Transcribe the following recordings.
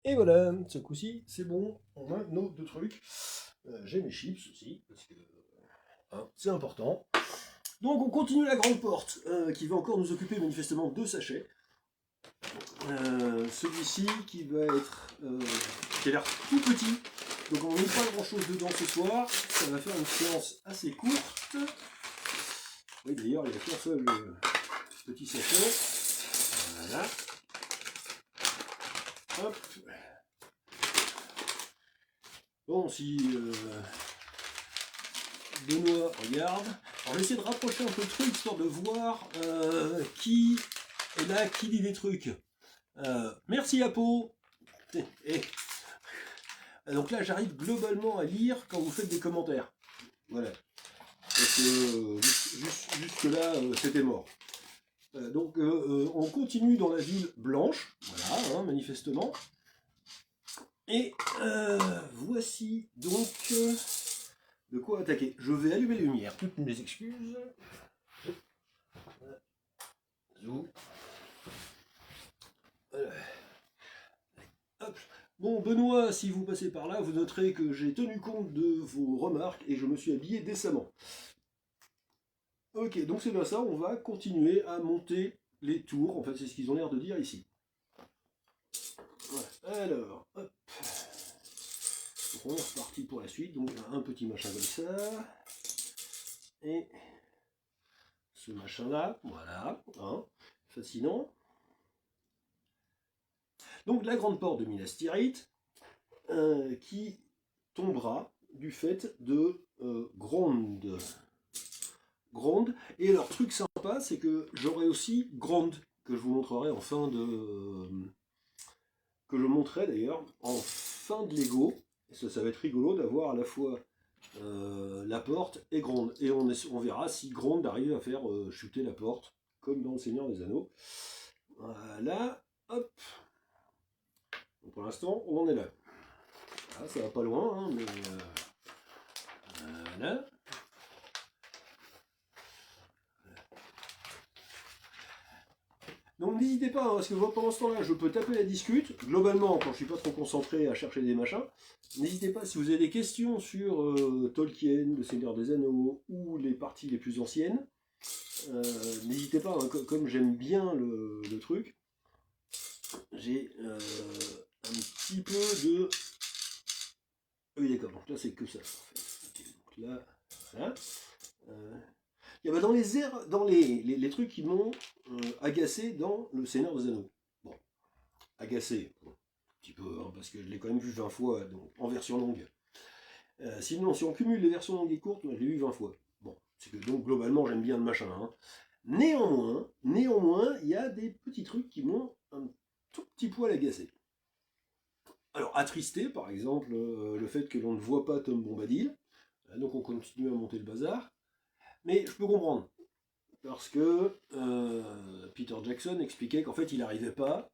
Et voilà, ce coup-ci, c'est bon, on a nos deux trucs. J'ai mes chips aussi, parce que c'est important. Donc on continue la grande porte, qui va encore nous occuper manifestement deux sachets. Celui-ci qui va être, qui a l'air tout petit, donc on n'a pas grand-chose dedans ce soir. Ça va faire une séance assez courte. Oui, d'ailleurs, il y a qu'un seul petit sachet. Voilà. Hop. Bon, si Benoît regarde, on va essayer de rapprocher un peu le truc, histoire de voir qui est là, qui dit des trucs. Merci Apo. Et, donc là, j'arrive globalement à lire quand vous faites des commentaires. Voilà. Parce que jusque là, c'était mort. Donc on continue dans la ville blanche, voilà, manifestement. Et voici donc de quoi attaquer. Je vais allumer les lumières, toutes mes excuses. Hop. Bon, Benoît, si vous passez par là, vous noterez que j'ai tenu compte de vos remarques et je me suis habillé décemment. Ok, donc c'est bien ça, on va continuer à monter les tours, en fait c'est ce qu'ils ont l'air de dire ici. Voilà. Alors, hop. Donc on est reparti pour la suite, donc un petit machin comme ça. Et ce machin là, voilà, hein, fascinant. Donc la grande porte de Minas Tirith, qui tombera du fait de Gronde. Gronde. Et leur truc sympa, c'est que j'aurai aussi Gronde, que je vous montrerai en fin de... que je montrerai d'ailleurs en fin de Lego. Et ça va être rigolo d'avoir à la fois la porte et Gronde. Et on verra si Gronde arrive à faire chuter la porte, comme dans le Seigneur des Anneaux. Voilà, hop. Donc pour l'instant, on en est là. Voilà, ça va pas loin, hein, mais voilà. Donc n'hésitez pas, hein, parce que pendant ce temps-là, je peux taper la discute. Globalement, quand je suis pas trop concentré à chercher des machins, n'hésitez pas, si vous avez des questions sur Tolkien, le Seigneur des Anneaux, ou les parties les plus anciennes, n'hésitez pas, hein, comme j'aime bien le truc, j'ai un petit peu de... Oui d'accord, donc là c'est que ça. En fait. Okay, donc là, voilà. Dans les trucs qui m'ont agacé dans le Seigneur des Anneaux. Bon, agacé, un petit peu, hein, parce que je l'ai quand même vu 20 fois donc, en version longue. Sinon, si on cumule les versions longues et courtes, je l'ai vu 20 fois. Bon, c'est que donc globalement j'aime bien le machin. Hein. Néanmoins, il y a des petits trucs qui m'ont un tout petit poil agacé. Alors, attristé, par exemple, le fait que l'on ne voit pas Tom Bombadil. Donc on continue à monter le bazar. Mais je peux comprendre. Parce que Peter Jackson expliquait qu'en fait il n'arrivait pas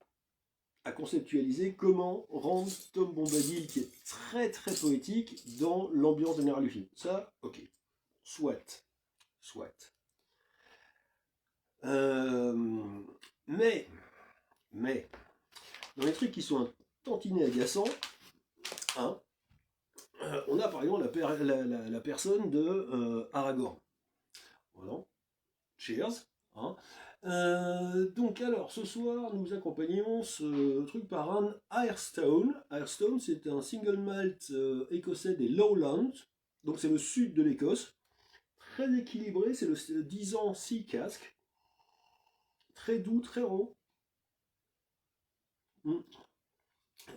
à conceptualiser comment rendre Tom Bombadil, qui est très très poétique, dans l'ambiance générale du film. Ça, ok. Soit. Mais, dans les trucs qui sont un tantinet agaçants, hein, on a par exemple la personne de Aragorn. Voilà. Cheers. Hein. Donc alors, ce soir, nous accompagnons ce truc par un Airstone. Airstone, c'est un single malt écossais des Lowlands. Donc c'est le sud de l'Écosse. Très équilibré, c'est le 10 ans Sea Cask. Très doux, très rond. Mm.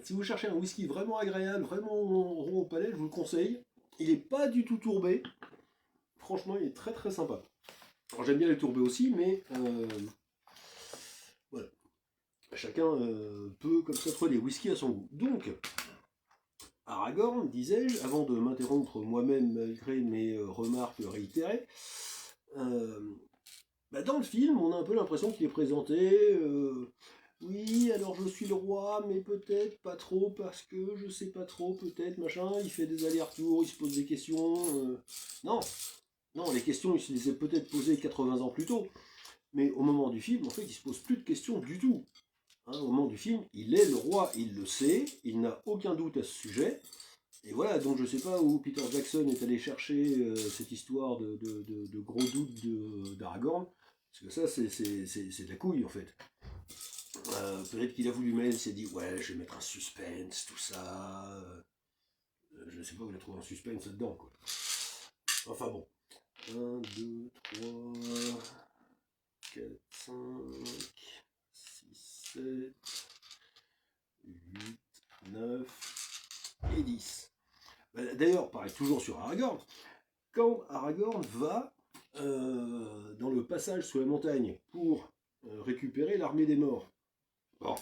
Si vous cherchez un whisky vraiment agréable, vraiment rond au palais, je vous le conseille. Il n'est pas du tout tourbé. Franchement, il est très très sympa. Alors j'aime bien les tourbés aussi, mais voilà. Chacun peut comme ça trouver des whiskies à son goût. Donc, Aragorn, disais-je, avant de m'interrompre moi-même malgré mes remarques réitérées, dans le film, on a un peu l'impression qu'il est présenté. Oui, alors je suis le roi, mais peut-être pas trop, parce que je sais pas trop, peut-être, machin, il fait des allers-retours, il se pose des questions. Non, les questions, il se les a peut-être posées 80 ans plus tôt, mais au moment du film, en fait, il se pose plus de questions du tout. hein, au moment du film, il est le roi, il le sait, il n'a aucun doute à ce sujet. Et voilà, donc je sais pas où Peter Jackson est allé chercher cette histoire de gros doute d'Aragorn, parce que ça, c'est de la couille, en fait. Peut-être qu'il a voulu mettre, il s'est dit, ouais, je vais mettre un suspense, tout ça. Je ne sais pas où il a trouvé un suspense là-dedans, quoi. Enfin bon. 1, 2, 3, 4, 5, 6, 7, 8, 9 et 10. D'ailleurs, pareil, toujours sur Aragorn, quand Aragorn va dans le passage sous la montagne pour récupérer l'armée des morts, bon,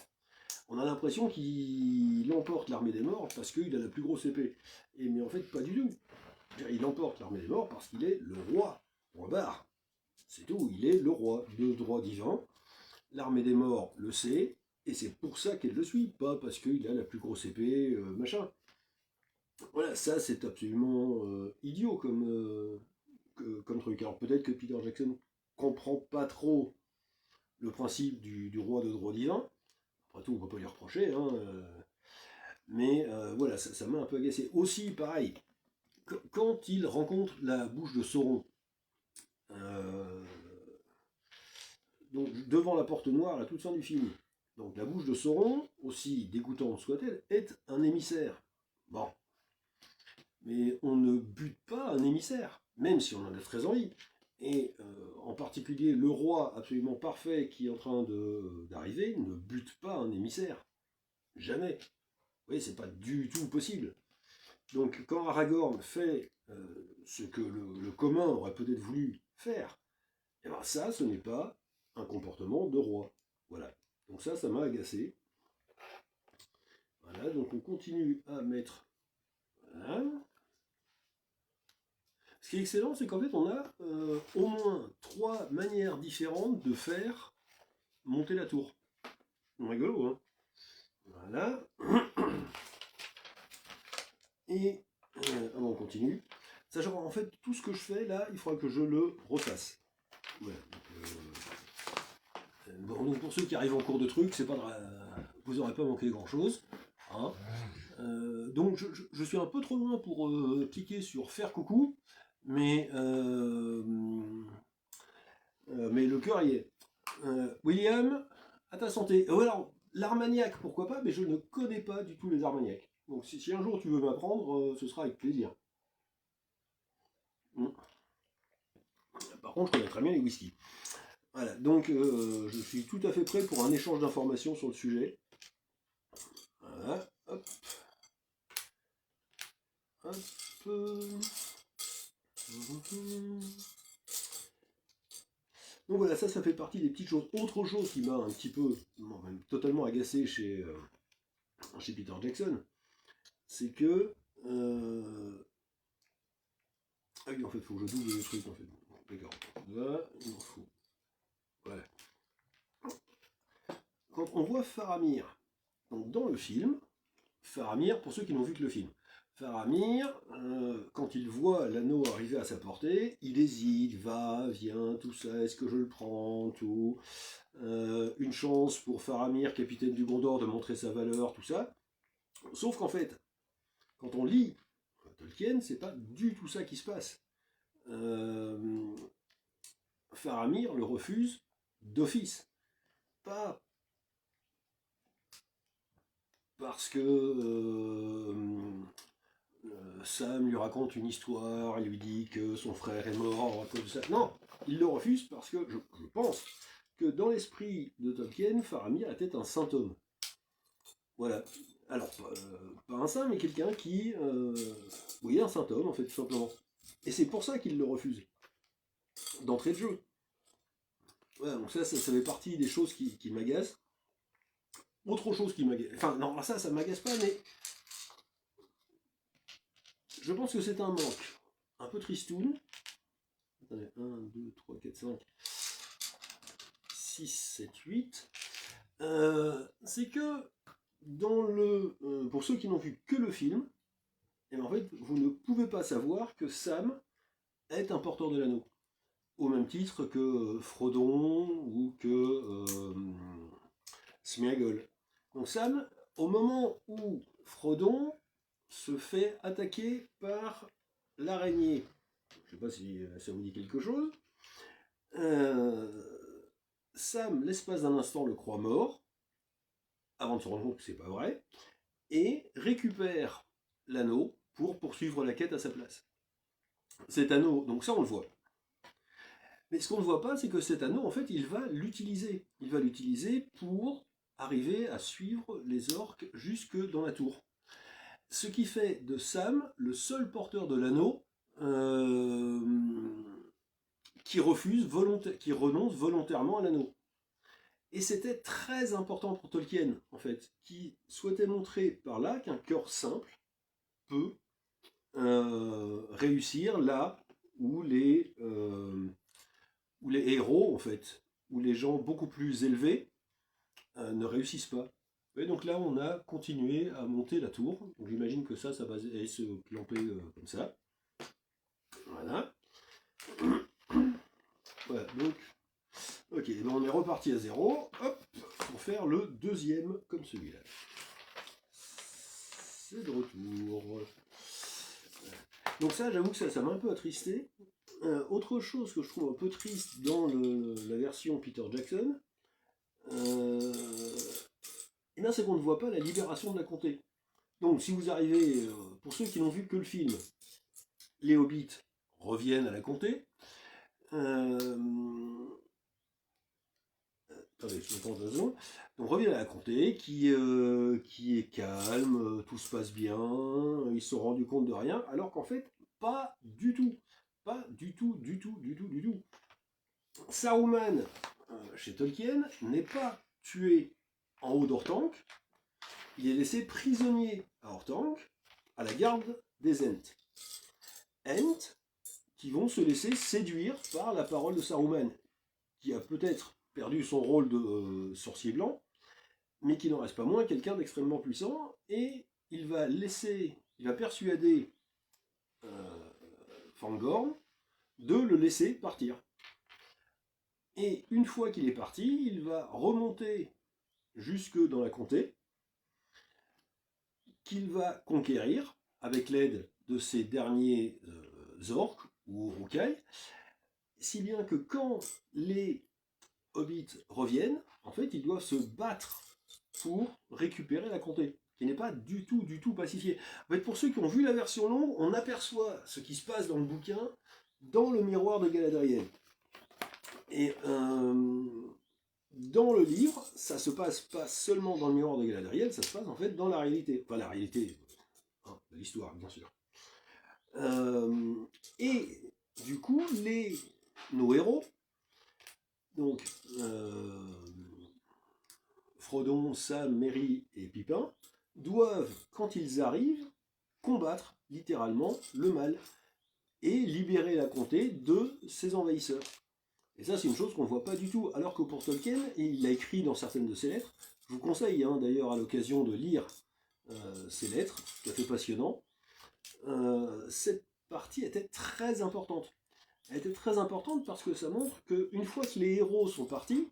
on a l'impression qu'il emporte l'armée des morts parce qu'il a la plus grosse épée. Mais en fait, pas du tout. Il emporte l'armée des morts parce qu'il est le roi. Point barre. C'est tout, il est le roi, de droit divin. L'armée des morts le sait, et c'est pour ça qu'elle le suit, pas parce qu'il a la plus grosse épée, machin. Voilà, ça c'est absolument idiot comme truc. Alors peut-être que Peter Jackson comprend pas trop le principe du roi de droit divin. Après tout, on peut pas lui reprocher, hein, mais voilà, ça m'a un peu agacé. Aussi, pareil, quand il rencontre la bouche de Sauron, donc devant la porte noire à la toute fin du film, donc la bouche de Sauron, aussi dégoûtante soit-elle, est un émissaire. Bon, mais on ne bute pas un émissaire, même si on en a très envie. Et en particulier, le roi absolument parfait qui est en train d'arriver ne bute pas un émissaire. Jamais. Vous voyez, c'est pas du tout possible. Donc quand Aragorn fait ce que le commun aurait peut-être voulu faire, et bien ça, ce n'est pas un comportement de roi. Voilà. Donc ça m'a agacé. Voilà, donc on continue à mettre... Voilà. Ce qui est excellent, c'est qu'en fait, on a au moins 3 manières différentes de faire monter la tour. C'est rigolo, hein. Voilà. Et on continue. Sachant en fait, tout ce que je fais là, il faudra que je le refasse. Voilà. Bon, donc pour ceux qui arrivent en cours de truc, c'est pas vous n'aurez pas manqué grand-chose. Hein. Donc je suis un peu trop loin pour cliquer sur faire coucou, mais le cœur y est. William, à ta santé. Alors, l'Armagnac, pourquoi pas, mais je ne connais pas du tout les Armagnacs. Donc si un jour tu veux m'apprendre, ce sera avec plaisir. Par contre, je connais très bien les whisky. Voilà, donc je suis tout à fait prêt pour un échange d'informations sur le sujet. Voilà, hop. Hop. Donc voilà, ça fait partie des petites choses. Autre chose qui m'a un petit peu, même totalement agacé chez Peter Jackson, c'est que... Ah oui, en fait, il faut que je double le truc, en fait. D'accord. Là, il m'en faut. Voilà. Quand on voit Faramir, donc dans le film, Faramir, pour ceux qui n'ont vu que le film, Faramir, quand il voit l'anneau arriver à sa portée, il hésite, va, vient, tout ça, est-ce que je le prends, tout. Une chance pour Faramir, capitaine du Gondor, de montrer sa valeur, tout ça. Sauf qu'en fait, quand on lit Tolkien, c'est pas du tout ça qui se passe. Faramir le refuse d'office. Pas parce que Sam lui raconte une histoire, il lui dit que son frère est mort à cause de ça. Non, il le refuse parce que je pense que dans l'esprit de Tolkien, Faramir était un saint homme. Voilà. Alors, pas un saint, mais quelqu'un qui... oui, un saint homme, en fait, tout simplement. Et c'est pour ça qu'il le refuse. D'entrée de jeu. Voilà, donc ça fait partie des choses qui m'agacent. Autre chose qui m'agace... Enfin, non, ça m'agace pas, mais... Je pense que c'est un manque. Un peu tristoun. Attendez, 1, 2, 3, 4, 5... 6, 7, 8... c'est que dans le... pour ceux qui n'ont vu que le film, et en fait, vous ne pouvez pas savoir que Sam est un porteur de l'anneau. Au même titre que Frodon ou que Sméagol. Donc Sam, au moment où Frodon se fait attaquer par l'araignée, je ne sais pas si ça vous dit quelque chose, Sam, l'espace d'un instant, le croit mort, avant de se rendre compte que c'est pas vrai, et récupère l'anneau pour poursuivre la quête à sa place. Cet anneau, donc ça on le voit. Mais ce qu'on ne voit pas, c'est que cet anneau, en fait, il va l'utiliser. Il va l'utiliser pour arriver à suivre les orques jusque dans la tour. Ce qui fait de Sam le seul porteur de l'anneau qui renonce volontairement à l'anneau. Et c'était très important pour Tolkien, en fait, qui souhaitait montrer par là qu'un cœur simple peut réussir là où les héros, en fait, où les gens beaucoup plus élevés ne réussissent pas. Et donc là, on a continué à monter la tour. Donc j'imagine que ça va se clamper comme ça. Voilà. Voilà, donc, ok, ben on est reparti à zéro. Hop, pour faire le deuxième comme celui-là. C'est de retour. Donc ça, j'avoue que ça m'a un peu attristé. Autre chose que je trouve un peu triste dans la version Peter Jackson, c'est qu'on ne voit pas la libération de la comté. Donc si vous arrivez, pour ceux qui n'ont vu que le film, les hobbits reviennent à la comté. Attendez, je me prends 2 secondes. Donc reviennent à la comté, qui est calme, tout se passe bien, ils se sont rendus compte de rien, alors qu'en fait, pas du tout. Pas du tout, du tout, du tout, du tout. Saruman, chez Tolkien, n'est pas tué en haut d'Orthanc, il est laissé prisonnier à Orthanc, à la garde des Ents. Ents qui vont se laisser séduire par la parole de Saruman, qui a peut-être perdu son rôle de sorcier blanc, mais qui n'en reste pas moins quelqu'un d'extrêmement puissant, et il va persuader Fangorn de le laisser partir. Et une fois qu'il est parti, il va remonter jusque dans la comté, qu'il va conquérir avec l'aide de ses derniers orques ou Uruk-hai, si bien que quand les hobbits reviennent, en fait, ils doivent se battre pour récupérer la comté, qui n'est pas du tout pacifiée. En fait, pour ceux qui ont vu la version longue, on aperçoit ce qui se passe dans le bouquin dans le miroir de Galadriel. Et dans le livre, ça se passe pas seulement dans le miroir de Galadriel, ça se passe en fait dans la réalité. Enfin, la réalité de l'histoire, bien sûr. Et du coup, nos héros, donc Frodon, Sam, Merry et Pipin, doivent, quand ils arrivent, combattre littéralement le mal et libérer la comté de ses envahisseurs. Et ça, c'est une chose qu'on ne voit pas du tout. Alors que pour Tolkien, et il l'a écrit dans certaines de ses lettres, je vous conseille d'ailleurs à l'occasion de lire ses lettres, tout à fait passionnant, cette partie était très importante. Elle était très importante parce que ça montre qu'une fois que les héros sont partis,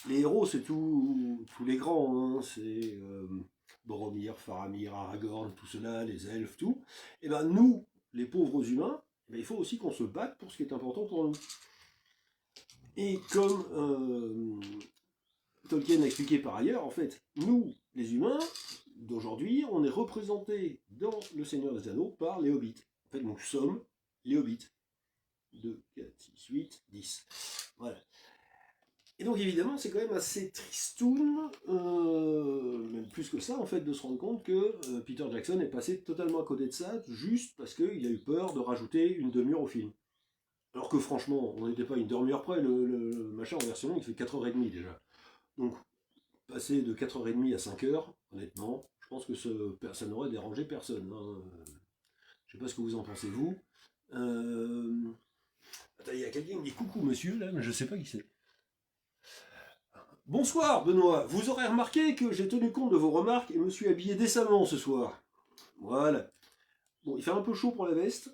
les héros c'est tous les grands, hein, c'est Boromir, Faramir, Aragorn, tout cela, les elfes, tout, et bien nous, les pauvres humains, il faut aussi qu'on se batte pour ce qui est important pour nous. Et comme Tolkien a expliqué par ailleurs, en fait, nous, les humains, d'aujourd'hui, on est représentés dans Le Seigneur des Anneaux par les hobbits. En fait, nous sommes les hobbits. 2, 4, 6, 8, 10. Voilà. Et donc, évidemment, c'est quand même assez tristoun, même plus que ça, en fait, de se rendre compte que Peter Jackson est passé totalement à côté de ça, juste parce qu'il a eu peur de rajouter une demi-heure au film. Alors que franchement, on n'était pas une demi-heure près, le machin en version longue, il fait 4h30 déjà. Donc, passer de 4h30 à 5h, honnêtement, je pense que ça n'aurait dérangé personne. Hein. Je sais pas ce que vous en pensez, vous. Attends, il y a quelqu'un qui me dit coucou monsieur, là, mais je sais pas qui c'est. Bonsoir Benoît, vous aurez remarqué que j'ai tenu compte de vos remarques et me suis habillé décemment ce soir. Voilà. Bon, il fait un peu chaud pour la veste,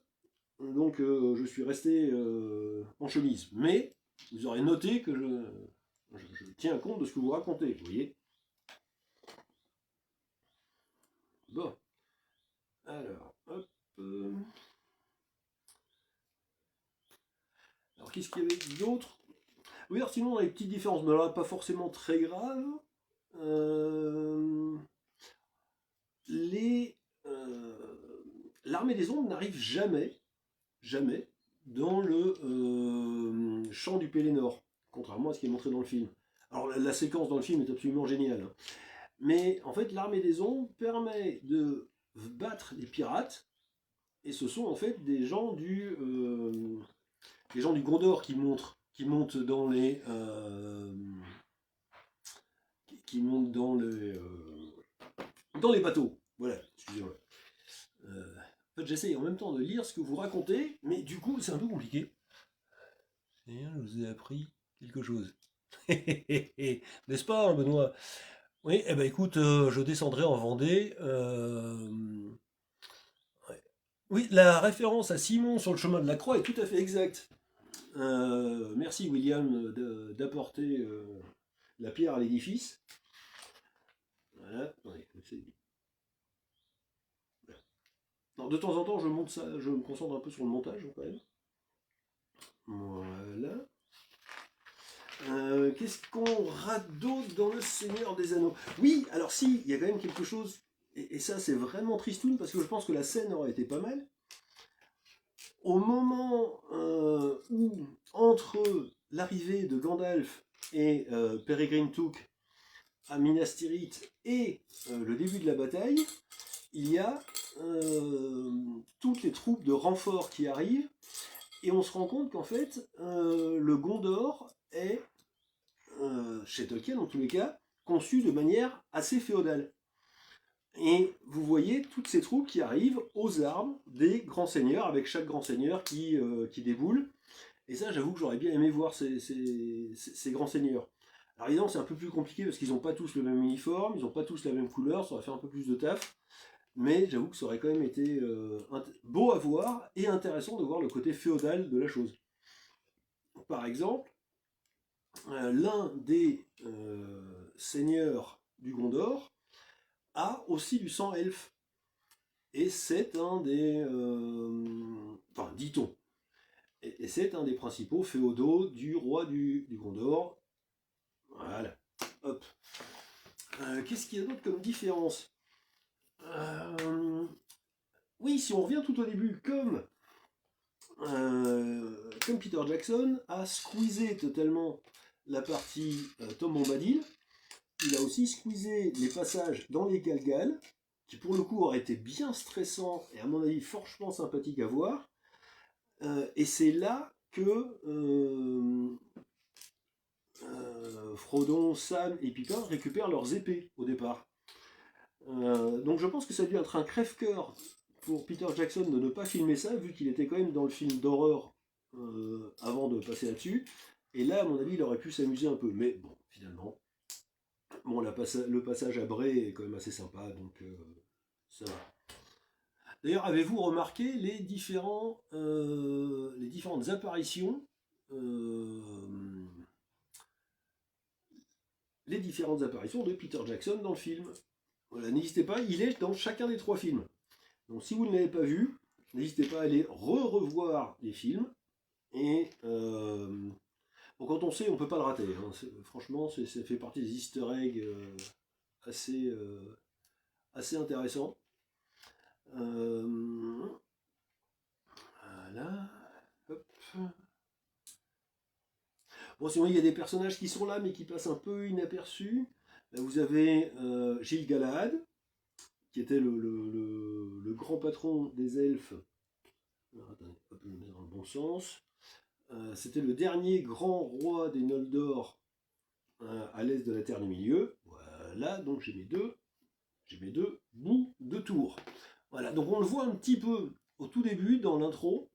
donc je suis resté en chemise. Mais vous aurez noté que je tiens compte de ce que vous racontez, vous voyez. Bon, alors, hop. Alors, qu'est-ce qu'il y avait d'autre? Oui, alors sinon, on a des petites différences, mais là, pas forcément très graves. Euh, les, L'armée des ombres n'arrive jamais, jamais, dans le champ du Pélénor, contrairement à ce qui est montré dans le film. Alors, la séquence dans le film est absolument géniale, hein. Mais en fait, l'armée des ombres permet de battre les pirates, et ce sont en fait des gens du Gondor qui montent dans dans les bateaux. Voilà, excusez-moi. En fait, j'essaye en même temps de lire ce que vous racontez, mais du coup, c'est un peu compliqué. C'est-à-dire, je vous ai appris quelque chose. N'est-ce pas, Benoît? Oui, eh ben écoute, je descendrai en Vendée. Ouais. Oui, la référence à Simon sur le chemin de la Croix est tout à fait exacte. Merci William d'apporter la pierre à l'édifice. Voilà. Ouais, alors, de temps en temps, je monte ça, je me concentre un peu sur le montage quand même. Voilà. Qu'est-ce qu'on rate d'autre dans le Seigneur des Anneaux? Oui, alors si, il y a quand même quelque chose, et ça c'est vraiment tristoun, parce que je pense que la scène aurait été pas mal. Au moment où, entre l'arrivée de Gandalf et Peregrine Took à Minas Tirith et le début de la bataille, il y a toutes les troupes de renfort qui arrivent, et on se rend compte qu'en fait, le Gondor est, chez Tolkien en tous les cas, conçu de manière assez féodale. Et vous voyez toutes ces troupes qui arrivent aux armes des grands seigneurs, avec chaque grand seigneur qui déboule. Et ça, j'avoue que j'aurais bien aimé voir ces grands seigneurs. Alors évidemment, c'est un peu plus compliqué parce qu'ils n'ont pas tous le même uniforme, ils n'ont pas tous la même couleur, ça aurait fait un peu plus de taf. Mais j'avoue que ça aurait quand même été beau à voir et intéressant de voir le côté féodal de la chose. Par exemple, l'un des seigneurs du Gondor a aussi du sang elfe. Et c'est un des... enfin, dit-on. Et c'est un des principaux féodaux du roi du Gondor. Voilà. Hop. Qu'est-ce qu'il y a d'autre comme différence? Oui, si on revient tout au début, comme Peter Jackson a squeezé totalement la partie Tom Bombadil, il a aussi squeezé les passages dans les Galgal, qui pour le coup auraient été bien stressants et à mon avis franchement sympathiques à voir. Et c'est là que Frodon, Sam et Pippin récupèrent leurs épées au départ. Donc je pense que ça a dû être un crève-cœur pour Peter Jackson de ne pas filmer ça, vu qu'il était quand même dans le film d'horreur avant de passer là-dessus. Et là, à mon avis, il aurait pu s'amuser un peu. Mais bon, finalement, bon, le passage à Bray est quand même assez sympa, donc ça va. D'ailleurs, avez-vous remarqué les différentes apparitions de Peter Jackson dans le film? Voilà, n'hésitez pas, il est dans chacun des 3 films. Donc si vous ne l'avez pas vu, n'hésitez pas à aller revoir les films. Et bon, quand on sait, on ne peut pas le rater, hein. Franchement, ça fait partie des easter eggs assez, assez intéressants. Voilà. Hop. Bon, sinon, il y a des personnages qui sont là, mais qui passent un peu inaperçus. Là, vous avez Gilles Galahad, qui était le grand patron des elfes. Alors, attendez, hop, je le mets dans le bon sens. C'était le dernier grand roi des Noldor à l'est de la Terre du Milieu. Voilà, donc j'ai mes deux bouts de tour. Voilà, donc on le voit un petit peu au tout début dans l'intro.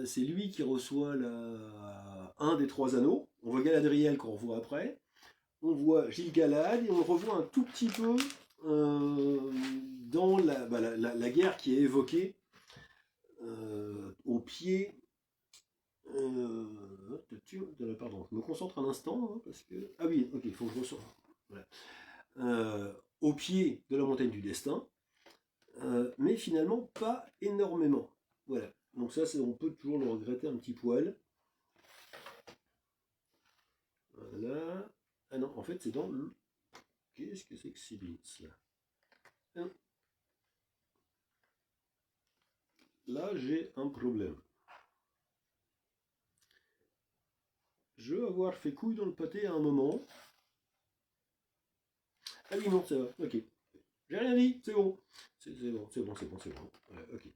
C'est lui qui reçoit un des 3 anneaux. On voit Galadriel qu'on revoit après. On voit Gilles Galad et on le revoit un tout petit peu dans la guerre qui est évoquée au pied. Pardon, je me concentre un instant hein, parce que. Ah oui, ok, il faut que je ressorte. Voilà. Au pied de la montagne du destin. mais finalement pas énormément. Voilà, donc ça on peut toujours le regretter un petit poil. Voilà. Ah non, en fait c'est dans le... Qu'est-ce que c'est que ces bins là? Là j'ai un problème. Je vais avoir fait couille dans le pâté à un moment. Ah oui, non, ça va, ok. J'ai rien dit, c'est bon. C'est bon, c'est bon, c'est bon, c'est bon. Voilà, ok.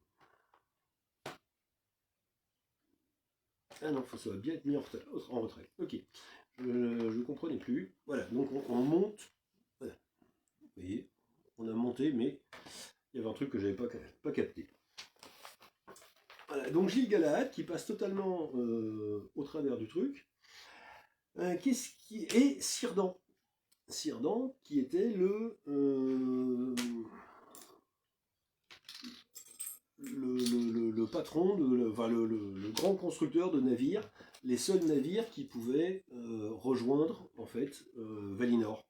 Ah non, ça va bien être mis en retrait. Ok. Je ne comprenais plus. Voilà, donc on monte. Voilà. Vous voyez, on a monté, mais il y avait un truc que j'avais pas capté. Voilà, donc Gil-galad qui passe totalement au travers du truc. Qu'est-ce qui est Círdan? Círdan qui était le patron, le grand constructeur de navires, les seuls navires qui pouvaient rejoindre en fait Valinor.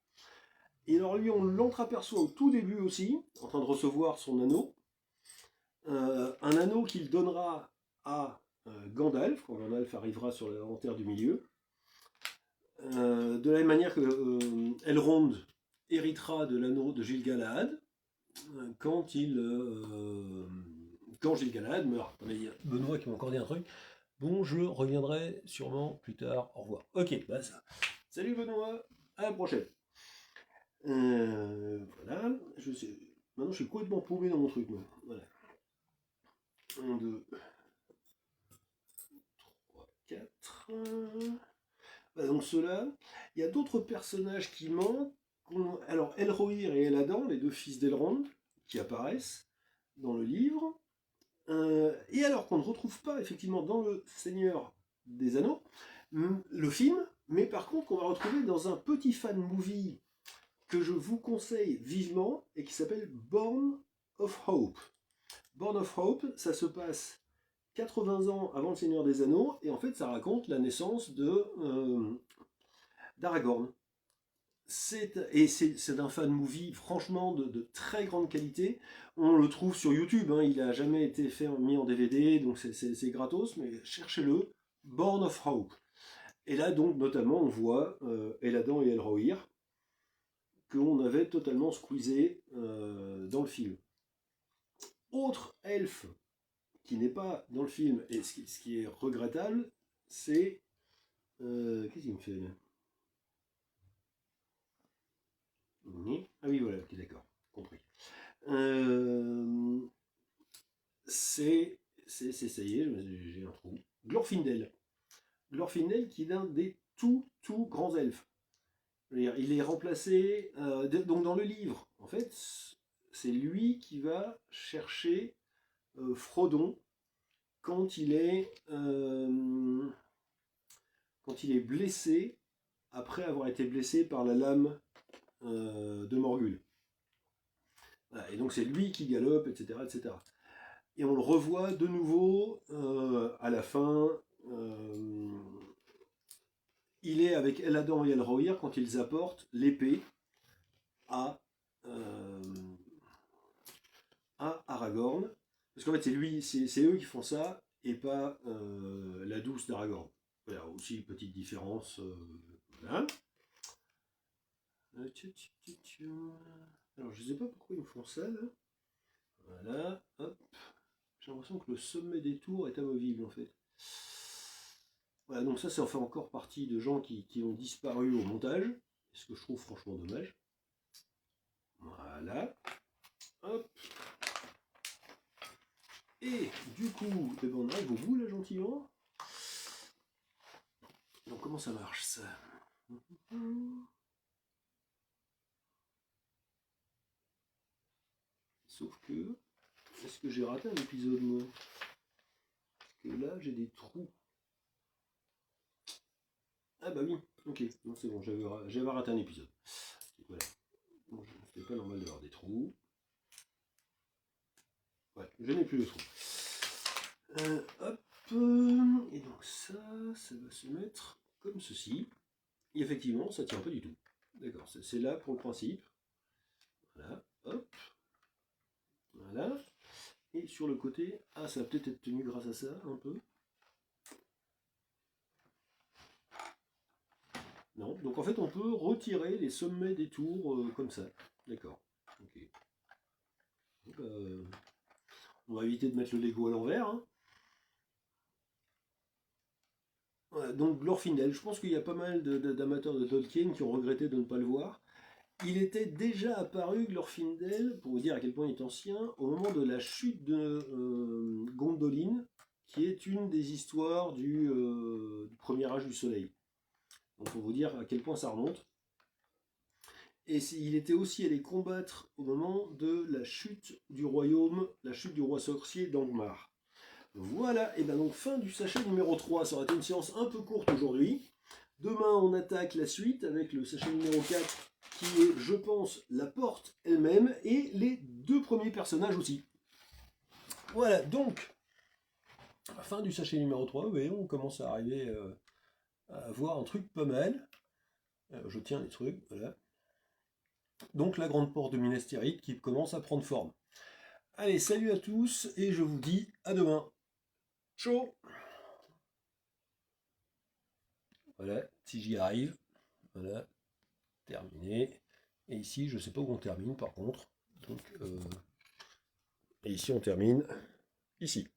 Et alors lui, on l'entreaperçoit au tout début aussi, en train de recevoir son anneau, un anneau qu'il donnera à Gandalf, quand Gandalf arrivera en Terre du Milieu. De la même manière que Elrond héritera de l'anneau de Gil-galad quand Gil-galad meurt. Il y a Benoît qui m'a encore dit un truc. Bon, je reviendrai sûrement plus tard. Au revoir. Ok, bah ça. Salut Benoît, à la prochaine. Voilà, maintenant je suis complètement paumé dans mon truc. Moi. Voilà. 1, 2, 3, 4. Voilà, donc ceux-là. Il y a d'autres personnages qui manquent. Alors, Elrohir et Eladan, les deux fils d'Elrond, qui apparaissent dans le livre. Et alors qu'on ne retrouve pas effectivement dans le Seigneur des Anneaux, le film, mais par contre qu'on va retrouver dans un petit fan movie que je vous conseille vivement et qui s'appelle Born of Hope. Born of Hope, ça se passe 80 ans avant le Seigneur des Anneaux, et en fait ça raconte la naissance d'Aragorn. C'est un fan movie franchement de très grande qualité. On le trouve sur YouTube, hein, il n'a jamais été mis en DVD, donc c'est gratos, mais cherchez-le, Born of Hope. Et là donc notamment on voit Eladan et Elrohir, qu'on avait totalement squeezé dans le film. Autre elfe qui n'est pas dans le film, et ce qui est regrettable, c'est... qu'est-ce qu'il me fait là? Ah oui, voilà, ok, d'accord, compris. Ça y est, j'ai un trou. Glorfindel. Glorfindel qui est l'un des tout grands elfes. Il est remplacé, donc dans le livre, en fait, c'est lui qui va chercher Frodon quand il est blessé, après avoir été blessé par la lame de Morgul. Voilà, et donc c'est lui qui galope, etc., etc. Et on le revoit de nouveau à la fin. Il est avec Eladan et Elrohir quand ils apportent l'épée à Aragorn. Parce qu'en fait, c'est eux qui font ça et pas la douce d'Aragorn. Voilà, aussi petite différence. Voilà. Alors, je sais pas pourquoi ils me font ça là. Voilà, hop. J'ai l'impression que le sommet des tours est amovible en fait. Voilà, donc ça, fait encore partie de gens qui ont disparu au montage, ce que je trouve franchement dommage. Voilà. Hop. Et du coup, eh ben on arrive au bout là gentiment. Donc comment ça marche ça? Sauf que, est-ce que j'ai raté un épisode moi? Parce que là j'ai des trous. Ah bah oui, ok, non c'est bon, j'avais raté un épisode. Voilà. Bon, c'était pas normal d'avoir des trous. Ouais, je n'ai plus de trous. Hop, et donc ça va se mettre comme ceci. Et effectivement, ça tient pas du tout. D'accord, c'est là pour le principe. Voilà, hop. Voilà. Voilà. Et sur le côté, ah, ça va peut-être être tenu grâce à ça, un peu. Non, donc en fait, on peut retirer les sommets des tours comme ça. D'accord. Ok. On va éviter de mettre le Lego à l'envers. Hein. Voilà, donc Glorfindel, je pense qu'il y a pas mal d'amateurs de Tolkien qui ont regretté de ne pas le voir. Il était déjà apparu, Glorfindel, pour vous dire à quel point il est ancien, au moment de la chute de Gondolin, qui est une des histoires du premier âge du soleil. Donc pour vous dire à quel point ça remonte. Et il était aussi allé combattre au moment de la chute du royaume, la chute du roi sorcier d'Angmar. Voilà, et bien donc fin du sachet numéro 3. Ça aurait été une séance un peu courte aujourd'hui. Demain, on attaque la suite avec le sachet numéro 4 qui est, je pense, la porte elle-même et les 2 premiers personnages aussi. Voilà, donc, fin du sachet numéro 3, vous voyez, on commence à arriver à voir un truc pas mal. Je tiens les trucs, voilà. Donc la grande porte de Minas Tirith qui commence à prendre forme. Allez, salut à tous et je vous dis à demain. Ciao. Voilà, si j'y arrive. Voilà, terminé. Et ici, je ne sais pas où on termine par contre. Donc, et ici, on termine ici.